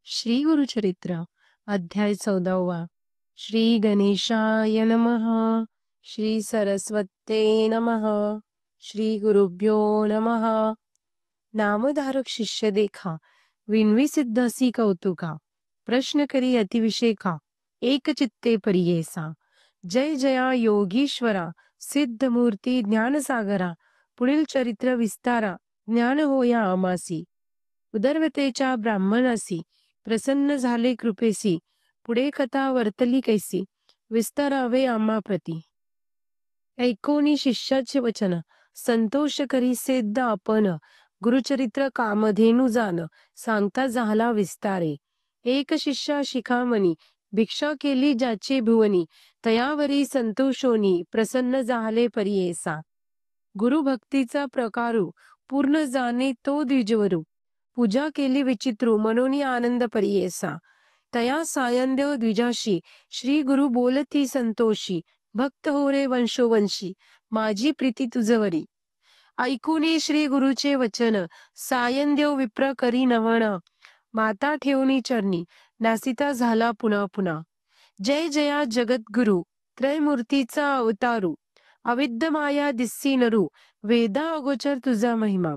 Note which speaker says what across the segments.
Speaker 1: श्री गुरुचरित्र अध्याय 14वा. श्री गणेशाय नमः. श्री सरस्वते नमः. श्री गुरुभ्यो नमः. नामधारक शिष्य देखा, विनवी सिद्धसी कौतुका, प्रश्न करी अतिविषेका, एक चित्ते परियेसा. जय जया योगीश्वरा, सिद्धमूर्ती ज्ञानसागरा, पुढील चरित्र विस्तारा, ज्ञान होया आमासी. उदरवतेच्या ब्राह्मणासी प्रसन्न झाले कृपेसी, पुढे कथा वर्तली कैसी, विस्तारावे आम्हा प्रती. ऐकोनी शिष्याचे वचन, संतोष करी सिद्ध आपण, गुरुचरित्र कामधेनु जान, सांगता झाला विस्तारे. एक शिष्या शिखामणी, भिक्षा केली ज्याचे भुवनी, तयावरी संतोषोनी प्रसन्न झाले परियेसा. गुरुभक्तीचा प्रकारू, पूर्ण जाणे तो द्विजवरू, पूजा केली विचित्रू, मनोनी आनंद परियेसा. तया सायंदेव द्विजाशी, श्री गुरु बोलती संतोषी, भक्त हो रे वंशोवंशी, माझी प्रीती तुझवरी. ऐकूनी श्री गुरुचे वचन, सायंदेव विप्र करी नमन, माता ठेवणी चरणी, नासिता झाला पुन्हा पुन्हा. जय जया जगद्गुरु, त्रयमूर्तीचा अवतारू, अविद्य माया दिस्सी नरू, वेदा अगोचर तुझा महिमा.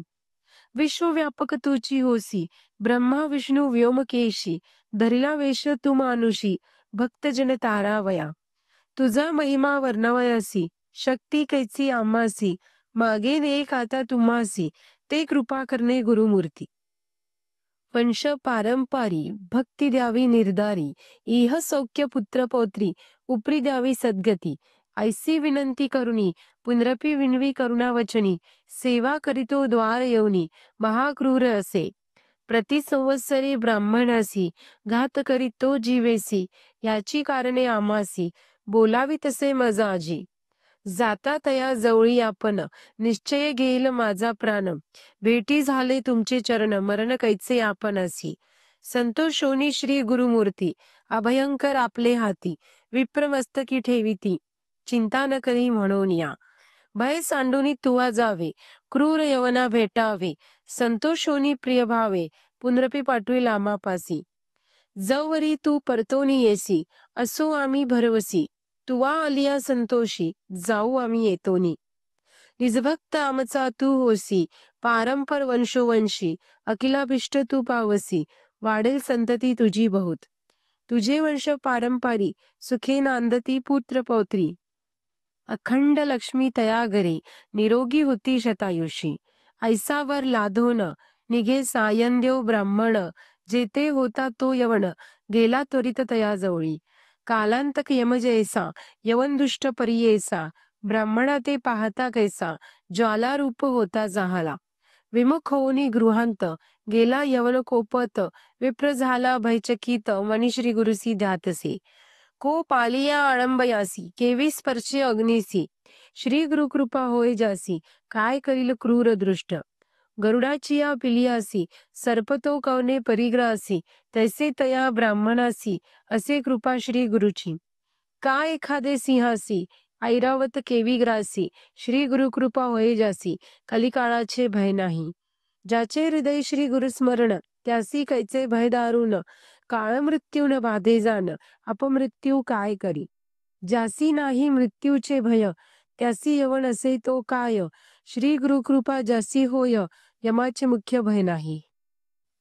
Speaker 1: विश्वव्यापक तुची होसी, ब्रह्मा विष्णू व्योमकेशी, धरिला वेश तू मानुषी, भक्तजन तारावया. तुझा महिमा वर्णवयासी, शक्ती कैची आम्हासी, मागे नेक आता तुम्हासी, ते कृपा करणे गुरुमूर्ती. वंश पारंपारी, भक्ती द्यावी निर्धारी, इह सौख्य पुत्र पौत्री, उपरी द्यावी सद्गती. ऐसी विनंती करुणी, पुनरपी विनवी करुणा वचनी, सेवा करीतो द्वार येऊनी, महाक्रूर असे. प्रति संवत्सरी ब्राह्मणासी, घात करीतो जीवेसी, याची कारणे आम्हासी, बोलावी तसे मजाजी. जाता तया जवळी आपण, निश्चय घेईल माझा प्राण, भेटी झाले तुमचे चरण, मरण कैचे आपणासी. संतोषोनी श्री गुरुमूर्ती, अभयंकर आपले हाती, विप्रमस्तकी ठेविती, चिंता न करी म्हणून या. भय सांडूनी तुवा जावे, क्रूर यवना भेटावे, संतोषोनी प्रिय भावे, पुनरपी पाठवी लामापासी. जवरी तू परतोनी येसी, असो आम्ही भरवसी, तुवा आलिया संतोषी, जाऊ आम्ही येतोनी. निजभक्त आमचा तू होसी, पारंपर वंशोवंशी, अखिलाभिष्ट तू पावसी, वाढेल संतती तुझी बहुत. तुझे वंश पारंपारी, सुखे नांदती पुत्र पौत्री, अखंड लक्ष्मी तया घरी, निरोगी होती शतायुषी. ऐसावर लाधोन, निघे सायंदेव ब्राह्मण, जेते होता तो यवन, गेला त्वरित तया जवळी. कालांतक यमजैसा, यवन दुष्ट परियेसा, ब्राह्मणा ते पाहता कैसा, ज्वालारूप होता जाहला. विमुख होऊनी गृहांत, गेला यवन कोपत, विप्र झाला भयचकित, मनी श्री गुरुसी ध्यातसे. को पालिया आळंबयासी, केवी स्पर्शे अग्निसी, श्री गुरुकृपा होय जासी, काय करील क्रूर दृष्ट. गरुडाची या पिलियासी, सर्पतो कवने परिग्रासी, तैसे तया ब्राह्मणासी, असे कृपा श्री गुरुची. काय एखादे सिंहासी, ऐरावत केवी ग्रासी, श्री गुरुकृपा होय जासी, कलिकाळाचे भय नाही. ज्याचे हृदय श्री गुरुस्मरण, त्यासी कैचे भय दारुण, काळ मृत्यून बाधे जाण, अपमृत्यू काय करी. ज्यासी नाही मृत्यूचे भय, त्यासी यवन असे तो काय, श्री गुरुकृपा ज्यासी होय, यमाचे मुख्य भय नाही.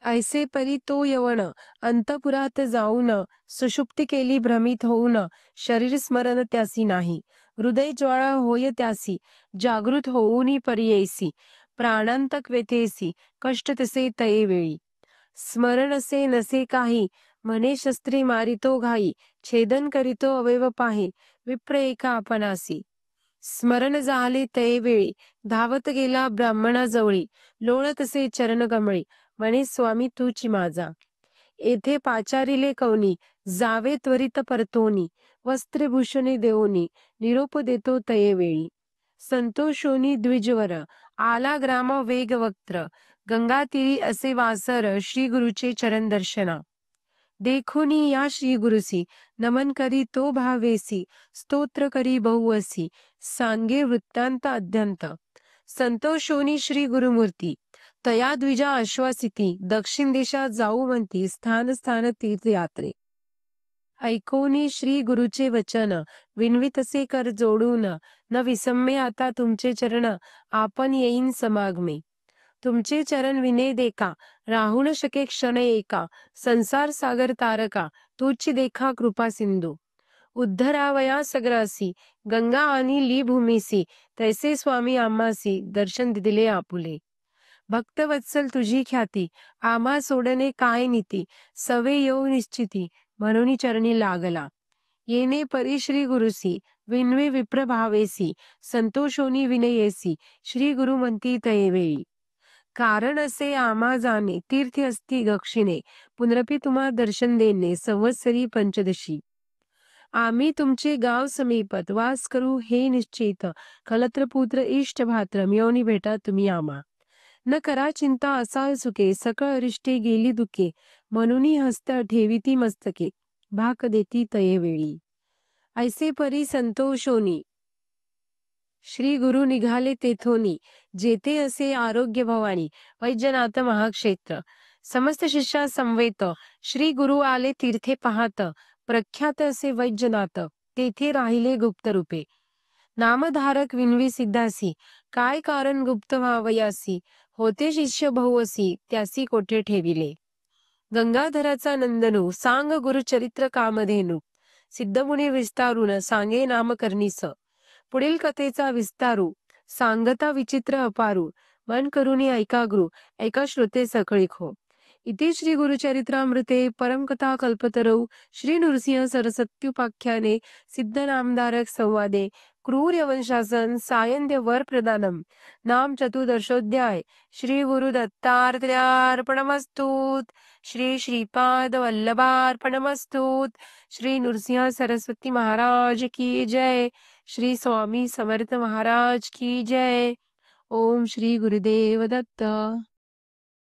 Speaker 1: ऐसे परी तो यवन, अंतपुरात जाऊन, सुषुप्ती केली भ्रमित होऊन, शरीर स्मरण त्यासी नाही. हृदय ज्वाळा होय त्यासी, जागृत होऊनी परियेसी, प्राणांतक व्यथेसी, कष्ट तसे तये वेळी. स्मरण असे नसे काही, म्हणे शस्त्री मारितो घाई, छेदन करीतो अवयव पाहे, विप्र एका आपणासी. स्मरण झाले तये वेळी, धावत गेला ब्राह्मणाजवळी, लोळत असे चरण कमळी, म्हणे स्वामी तूची माझा. येथे पाचारिले कवनी, जावे त्वरित परतोनी, वस्त्रभूषणे देऊनी, निरोप देतो तये वेळी. संतोषोनी द्विजवर, आला ग्राम वेगवक्त्र, गंगातीरी असे वासर, श्री गुरुचे चरण दर्शना. देखोनी या श्री गुरुसी, नमन करी तो भावेसी, स्तोत्र करी बहुअसी, सांगे वृत्तांत अद्यंत. संतोषोनी श्री गुरुमूर्ती, तया द्विजा आश्वासिती दक्षिण देशात जाऊ म्हणती स्थान स्थान तीर्थयात्रे. ऐकोनी श्री गुरुचे वचन विनवितसे कर जोडून न विसम्मे आता तुमचे चरण आपण येईन समागमे. तुमचे चरण विने देका राहू न शके क्षण एका संसार सागर तारका तुझी देखा कृपा सिंधू. उद्धरावया सगरासी गंगा आणि ली भूमीसी तैसे स्वामी आम्हासी दर्शन दिले आपुले. भक्तवत्सल तुझी ख्याती आम्हा सोडणे काय नीती सवे येऊ निश्चिती म्हणून चरणी लागला. येणे परी श्री गुरुसी विनवे विप्र भावेसी संतोषोनी विनयेसी श्री गुरु म्हणती तयवेळी. कारण असे आम्हा जाणे तीर्थ असती दक्षिणे पुनरपी तुम्हा दर्शन देणे संवत्सरी पंचदशी. आम्ही तुमचे गाव समीपत वास करू हे निश्चित कलत्रपुत्र इष्ट भात्र मिळवणी भेटा तुम्ही आम्हा. न करा चिंता असा सुखे सकळ अरिष्टे गेली दुखे म्हणून हस्त ठेविती मस्तके भाक देती तयेवेळी. ऐसे परी संतोषोनी श्री गुरु निघाले तेथोनी जेथे असे आरोग्य भवानी वैजनाथ महाक्षेत्र. समस्त शिष्या संवेत श्री गुरु आले तीर्थे पाहत प्रख्यात असे वैजनाथ तेथे राहिले गुप्त रूपे. नामधारक विनवी सिद्धासी काय कारण गुप्त व्हावयासी होते शिष्य बहुअसी त्यासी कोठे ठेविले. गंगाधराचा नंदनू सांग गुरुचरित्र कामधेनू सिद्धमुनी विस्तारून सांगे नामकर्णीस. पुढील कथेचा विस्तारू सांगता विचित्र अपारू मन करुणी ऐका गुरु ऐका श्रोते सकळी खो. इति श्री गुरुचरित्रामृते परमकथा कल्पतरौ श्री नृसिंह सरस्वत्युपाख्याने सिद्धनामधारक संवादे क्रूर यवनशासन सायंद्य वर प्रदानम नाम चतुर्दशोध्याय. श्री गुरु दत्तात्रेयार्पणमस्तुत. श्री श्रीपाद वल्लभार्पणमस्तुत. श्री नृसिंह सरस्वती महाराज की जय. श्री स्वामी समर्थ महाराज की जय. ओम श्री गुरुदेव दत्त.